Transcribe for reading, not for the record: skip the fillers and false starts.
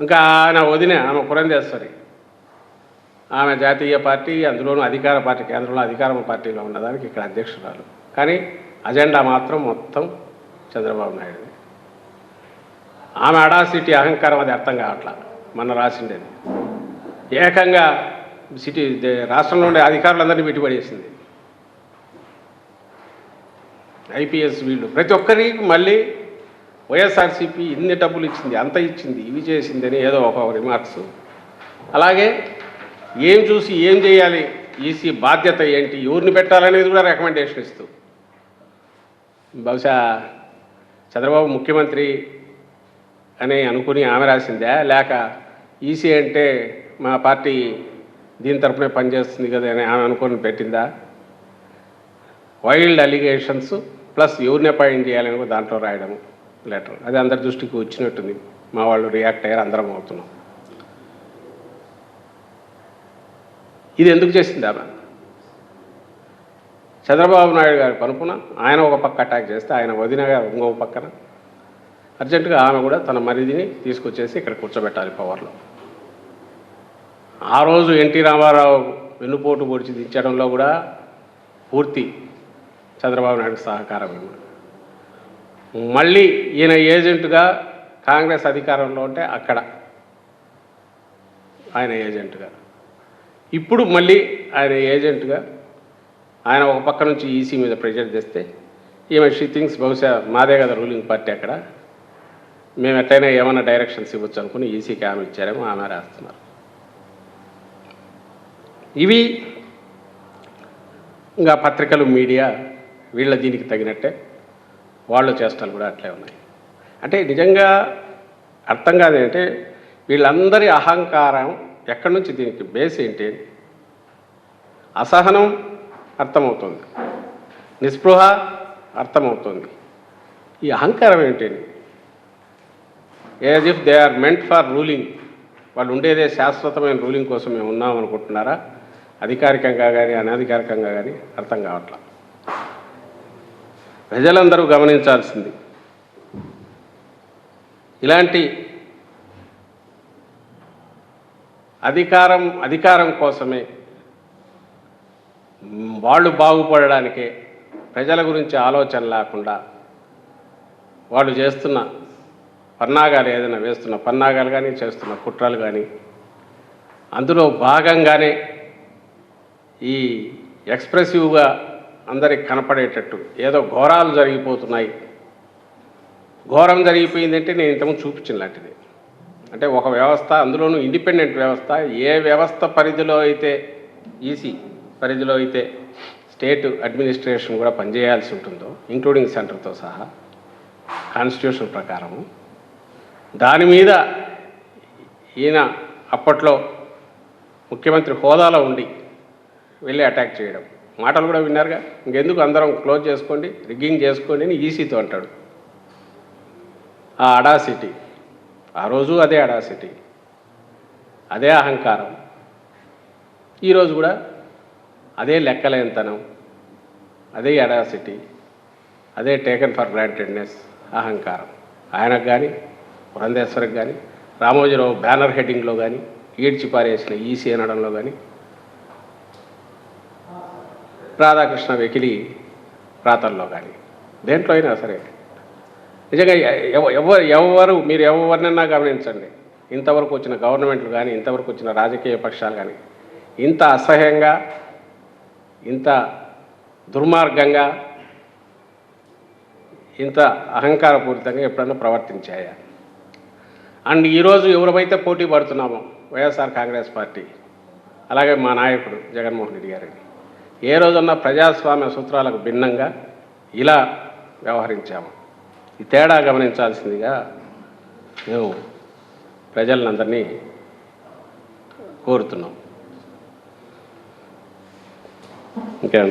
ఇంకా ఆయన వదిన ఆమె పురంధేశ్వరి, ఆమె జాతీయ పార్టీ, అందులోనూ అధికార పార్టీ, కేంద్రంలో అధికార పార్టీలో ఉన్నదానికి ఇక్కడ అధ్యక్షురాలు. కానీ అజెండా మాత్రం మొత్తం చంద్రబాబు నాయుడు. ఆమె అడాసిటీ అహంకారం అది అర్థం కావట్లా. మొన్న రాసిండేది ఏకంగా రాష్ట్రంలో ఉండే అధికారులందరినీ పెట్టుబడేసింది. ఐపీఎస్ వీళ్ళు ప్రతి ఒక్కరికి మళ్ళీ వైఎస్ఆర్సీపీ ఇన్ని డబ్బులు ఇచ్చింది, అంత ఇచ్చింది, ఇవి చేసిందని ఏదో ఒక రిమార్క్స్. అలాగే ఏం చూసి ఏం చేయాలి, ఈసీ బాధ్యత ఏంటి, ఎవరిని పెట్టాలనేది కూడా రికమెండేషన్ ఇస్తూ, బహుశా చంద్రబాబు ముఖ్యమంత్రి అని అనుకుని ఆమె రాసిందా, లేక ఈసీ అంటే మా పార్టీ దీని తరపునే పనిచేస్తుంది కదా అని ఆమె అనుకుని పెట్టిందా? వైల్డ్ అలిగేషన్స్ ప్లస్ ఎవరిని అపాయింట్ చేయాలని దాంట్లో రాయడము లెటర్, అది అందరి దృష్టికి వచ్చినట్టుంది. మా వాళ్ళు రియాక్ట్ అయ్యారు, అందరం అవుతున్నాం. ఇది ఎందుకు చేసింది ఆమె? చంద్రబాబు నాయుడు గారి పనుపున ఆయన ఒక పక్క అటాక్ చేస్తే, ఆయన వదిన గారు ఇంకొక పక్కన అర్జెంటుగా ఆమె కూడా తన మరిదిని తీసుకొచ్చేసి ఇక్కడ కూర్చోబెట్టాలి పవర్లో. ఆ రోజు ఎన్టీ రామారావు వెన్నుపోటు పొడిచి దించడంలో కూడా పూర్తి చంద్రబాబు నాయుడు సహకారం. మళ్ళీ ఈయన ఏజెంటుగా కాంగ్రెస్ అధికారంలో ఉంటే అక్కడ ఆయన ఏజెంటుగా, ఇప్పుడు మళ్ళీ ఆయన ఏజెంటుగా ఆయన ఒక పక్క నుంచి ఈసీ మీద ప్రెజర్ తెస్తే ఈమె షీ థింగ్స్ బహుశా మాదే కదా రూలింగ్ పార్టీ, అక్కడ మేము ఎట్లయినా ఏమైనా డైరెక్షన్స్ ఇవ్వచ్చు అనుకుని ఈసీకి ఆమె ఇచ్చారేమో, ఆమె రాస్తున్నారు. ఇవి ఇంకా పత్రికలు, మీడియా వీళ్ళ దీనికి తగినట్టే వాళ్ళు చేష్టాలు కూడా అట్లే ఉన్నాయి. అంటే నిజంగా అర్థం కాదేంటే వీళ్ళందరి అహంకారం ఎక్కడి నుంచి, దీనికి బేస్ ఏంటి? అసహనం అర్థమవుతుంది, నిస్పృహ అర్థమవుతుంది. ఈ అహంకారం ఏంటండి? As if they are meant for ruling, వాళ్ళు ఉండేదే శాశ్వతమైన రూలింగ్ కోసం మేము ఉన్నాం అనుకుంటున్నారా? అధికారికంగా కానీ అనధికారికంగా కానీ అర్థం కావట్లా. ప్రజలందరూ గమనించాల్సింది, ఇలాంటి అధికారం కోసమే, వాళ్ళు బాగుపడడానికే, ప్రజల గురించి ఆలోచన లేకుండా వాళ్ళు చేస్తున్న పన్నాగాలు, ఏదైనా వేస్తున్న పన్నాగాలు కానీ, చేస్తున్న కుట్రలు కానీ, అందులో భాగంగానే ఈ ఎక్స్ప్రెసివ్గా అందరికి కనపడేటట్టు ఏదో ఘోరాలు జరిగిపోతున్నాయి. ఘోరం జరిగిపోయిందంటే నేను ఇంతకుముందు చూపించిన లాంటిది. అంటే ఒక వ్యవస్థ, అందులోనూ ఇండిపెండెంట్ వ్యవస్థ, ఏ వ్యవస్థ పరిధిలో అయితే, ఈసీ పరిధిలో అయితే స్టేట్ అడ్మినిస్ట్రేషన్ కూడా పనిచేయాల్సి ఉంటుందో, ఇంక్లూడింగ్ సెంటర్తో సహా కాన్స్టిట్యూషన్ ప్రకారము, దాని మీద ఈయన అప్పట్లో ముఖ్యమంత్రి హోదాలో ఉండి వెళ్ళి అటాక్ చేయడం, మాటలు కూడా విన్నారుగా. ఇంకెందుకు అందరం క్లోజ్ చేసుకోండి, రిగ్గింగ్ చేసుకోండి అని ఈసీతో అంటాడు. ఆ అడాసిటీ, ఆ రోజు అదే అడాసిటీ, అదే అహంకారం, ఈరోజు కూడా అదే లెక్కలేనితనం, అదే అడాసిటీ, అదే టేకన్ ఫర్ గ్రాంటెడ్నెస్, అహంకారం. ఆయనకు కానీ, పురంధేశ్వరికి కానీ, రామోజీరావు బ్యానర్ హెడ్డింగ్లో కానీ, ఈడ్చి పారేసిన ఈసీ అనడంలో కానీ, రాధాకృష్ణ వెకిలి ప్రాతల్లో కానీ, దేంట్లో అయినా సరే నిజంగా ఎవరు మీరు ఎవరినైనా గమనించండి, ఇంతవరకు వచ్చిన గవర్నమెంట్లు కానీ, ఇంతవరకు వచ్చిన రాజకీయ పక్షాలు కానీ ఇంత అసహ్యంగా, ఇంత దుర్మార్గంగా, ఇంత అహంకారపూరితంగా ఎప్పుడన్నా ప్రవర్తించాయా? అండ్ ఈరోజు ఎవరైతే పోటీ పడుతున్నామో వైఎస్ఆర్ కాంగ్రెస్ పార్టీ, అలాగే మా నాయకుడు జగన్మోహన్ రెడ్డి గారిని, ఏ రోజన్నా ప్రజాస్వామ్య సూత్రాలకు భిన్నంగా ఇలా వ్యవహరించాము? ఈ తేడా గమనించాల్సిందిగా మేము ప్రజలందరినీ కోరుతున్నాం. ఇంకేం